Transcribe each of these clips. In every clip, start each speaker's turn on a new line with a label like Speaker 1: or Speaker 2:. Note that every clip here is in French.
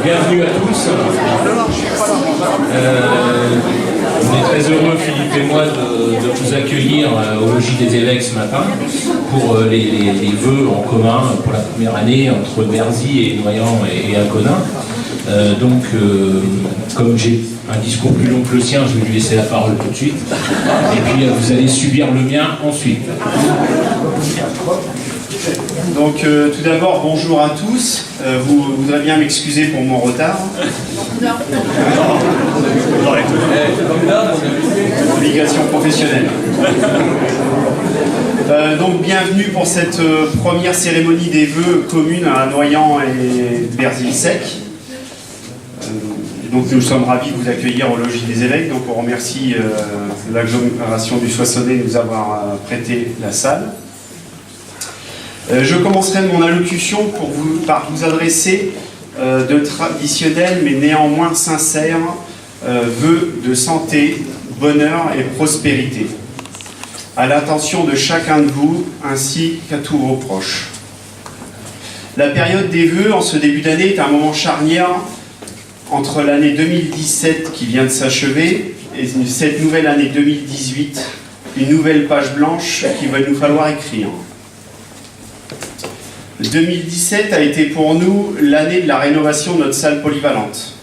Speaker 1: Bienvenue à tous. On est très heureux, Philippe et moi, de vous accueillir au Logis des Évêques ce matin pour les vœux en commun pour la première année entre Berzy et Noyant et Aconnin. Comme j'ai un discours plus long que le sien, je vais lui laisser la parole tout de suite. Et puis vous allez subir le mien ensuite.
Speaker 2: Donc tout d'abord, bonjour à tous. Vous voudrez bien m'excuser pour mon retard. Obligation professionnelle. Donc bienvenue pour cette première cérémonie des vœux commune à Noyant et Berzy-le-Sec. Donc nous sommes ravis de vous accueillir au Logis des Évêques. Donc on remercie l'agglomération du Soissonnais de nous avoir prêté la salle. Je commencerai mon allocution par vous adresser de traditionnels mais néanmoins sincères vœux de santé, bonheur et prospérité à l'attention de chacun de vous ainsi qu'à tous vos proches. La période des vœux en ce début d'année est un moment charnière entre l'année 2017 qui vient de s'achever et cette nouvelle année 2018, une nouvelle page blanche qu'il va nous falloir écrire. 2017 a été pour nous l'année de la rénovation de notre salle polyvalente.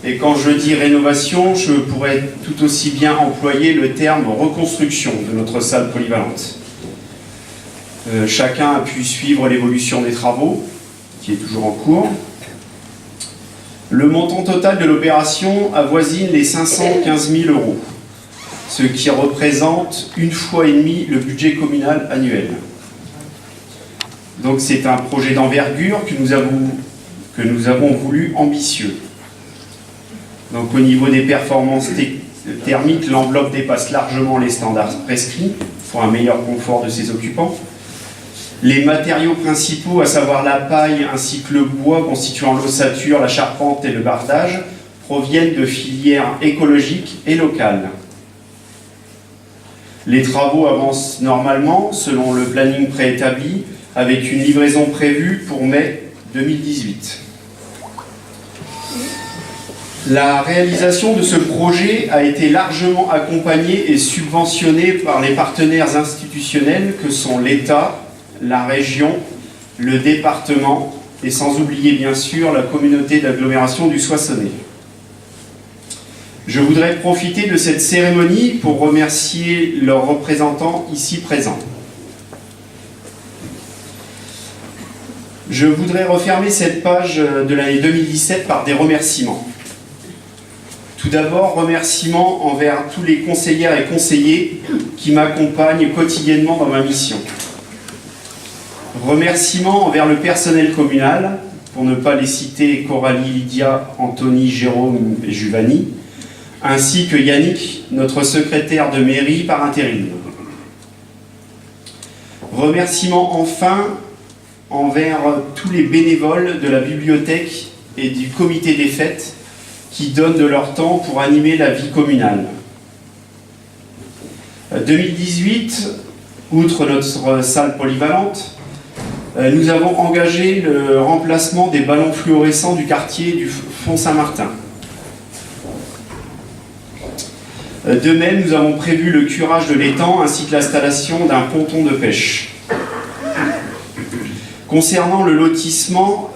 Speaker 2: Et quand je dis rénovation, je pourrais tout aussi bien employer le terme reconstruction de notre salle polyvalente. Chacun a pu suivre l'évolution des travaux, qui est toujours en cours. Le montant total de l'opération avoisine les 515 000 €, ce qui représente 1,5 fois le budget communal annuel. Donc c'est un projet d'envergure que nous avons voulu ambitieux. Donc au niveau des performances thermiques, l'enveloppe dépasse largement les standards prescrits pour un meilleur confort de ses occupants. Les matériaux principaux, à savoir la paille ainsi que le bois constituant l'ossature, la charpente et le bardage, proviennent de filières écologiques et locales. Les travaux avancent normalement selon le planning préétabli, avec une livraison prévue pour mai 2018. La réalisation de ce projet a été largement accompagnée et subventionnée par les partenaires institutionnels que sont l'État, la région, le département et sans oublier bien sûr la communauté d'agglomération du Soissonnais. Je voudrais profiter de cette cérémonie pour remercier leurs représentants ici présents. Je voudrais refermer cette page de l'année 2017 par des remerciements. Tout d'abord, remerciements envers tous les conseillères et conseillers qui m'accompagnent quotidiennement dans ma mission. Remerciements envers le personnel communal, pour ne pas les citer Coralie, Lydia, Anthony, Jérôme et Giovanni, ainsi que Yannick, notre secrétaire de mairie par intérim. Remerciements enfin envers tous les bénévoles de la bibliothèque et du comité des fêtes qui donnent de leur temps pour animer la vie communale. 2018, outre notre salle polyvalente, nous avons engagé le remplacement des ballons fluorescents du quartier du Font Saint-Martin. De même, nous avons prévu le curage de l'étang ainsi que l'installation d'un ponton de pêche. Concernant le lotissement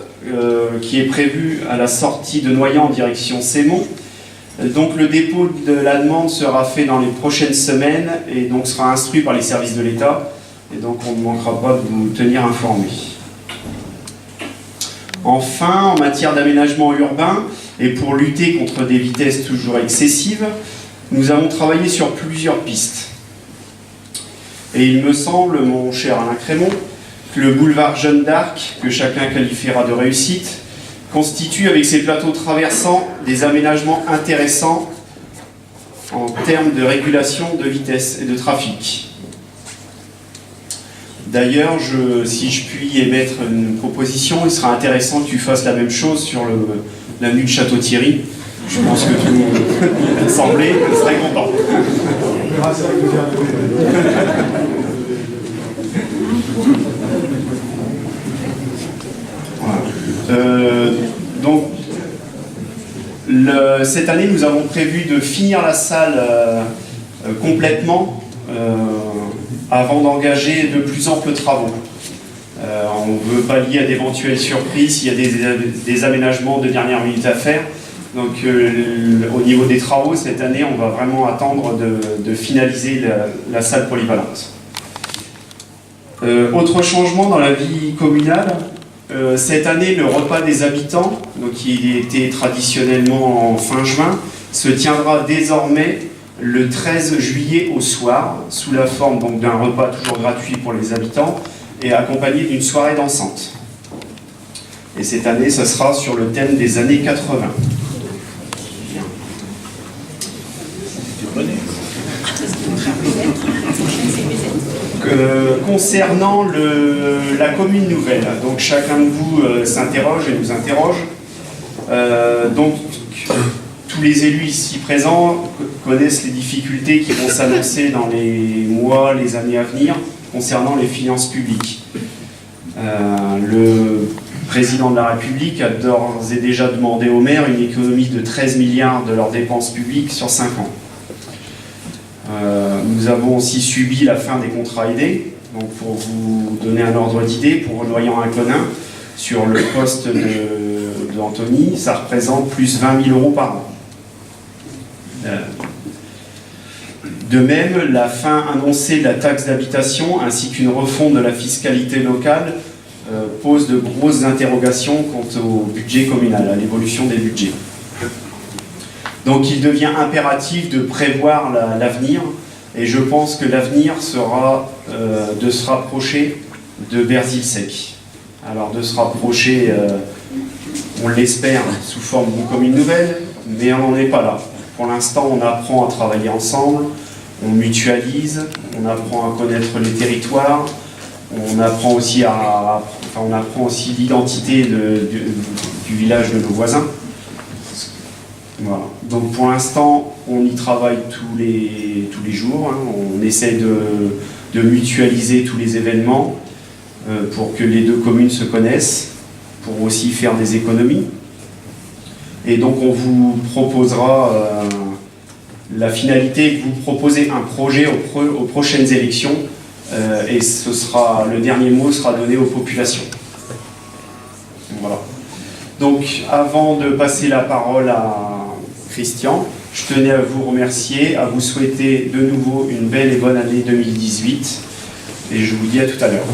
Speaker 2: qui est prévu à la sortie de Noyant en direction Sémont, donc le dépôt de la demande sera fait dans les prochaines semaines et donc sera instruit par les services de l'État et donc on ne manquera pas de vous tenir informés. Enfin, en matière d'aménagement urbain et pour lutter contre des vitesses toujours excessives, nous avons travaillé sur plusieurs pistes. Et il me semble, mon cher Alain Crémont, que le boulevard Jeanne d'Arc, que chacun qualifiera de réussite, constitue avec ses plateaux traversants des aménagements intéressants en termes de régulation de vitesse et de trafic. D'ailleurs, si je puis émettre une proposition, il sera intéressant que tu fasses la même chose sur l'avenue de Château-Thierry. Je pense que tout l'Assemblée serait content. Donc, Cette année, nous avons prévu de finir la salle complètement avant d'engager de plus amples travaux. On veut pallier à d'éventuelles surprises s'il y a des aménagements de dernière minute à faire. Donc au niveau des travaux, cette année, on va vraiment attendre de finaliser la salle polyvalente. Autre changement dans la vie communale, cette année, le repas des habitants, donc qui était traditionnellement en fin juin, se tiendra désormais le 13 juillet au soir, sous la forme donc d'un repas toujours gratuit pour les habitants et accompagné d'une soirée dansante. Et cette année, ça sera sur le thème des années 80. Concernant la commune nouvelle, donc chacun de vous s'interroge et nous interroge. Donc tous les élus ici présents connaissent les difficultés qui vont s'annoncer dans les mois, les années à venir concernant les finances publiques. Le président de la République a d'ores et déjà demandé aux maires une économie de 13 milliards de leurs dépenses publiques sur 5 ans. Nous avons aussi subi la fin des contrats aidés. Donc pour vous donner un ordre d'idée, pour Noyant-Inconin, sur le poste d'Anthony, ça représente plus 20 000 € par an. De même, la fin annoncée de la taxe d'habitation ainsi qu'une refonte de la fiscalité locale pose de grosses interrogations quant au budget communal, à l'évolution des budgets. Donc il devient impératif de prévoir l'avenir, et je pense que l'avenir sera de se rapprocher de Berzilsec. Alors de se rapprocher, on l'espère, sous forme d'une commune nouvelle, mais on n'en est pas là. Pour l'instant, on apprend à travailler ensemble, on mutualise, on apprend à connaître les territoires, on apprend aussi l'identité du village de nos voisins. Voilà. Donc pour l'instant, on y travaille tous les jours, hein. On essaie de mutualiser tous les événements pour que les deux communes se connaissent, pour aussi faire des économies. Et donc on vous proposera la finalité, que vous proposez un projet aux prochaines élections, et le dernier mot sera donné aux populations. Voilà. Donc avant de passer la parole à Christian, je tenais à vous remercier, à vous souhaiter de nouveau une belle et bonne année 2018, et je vous dis à tout à l'heure.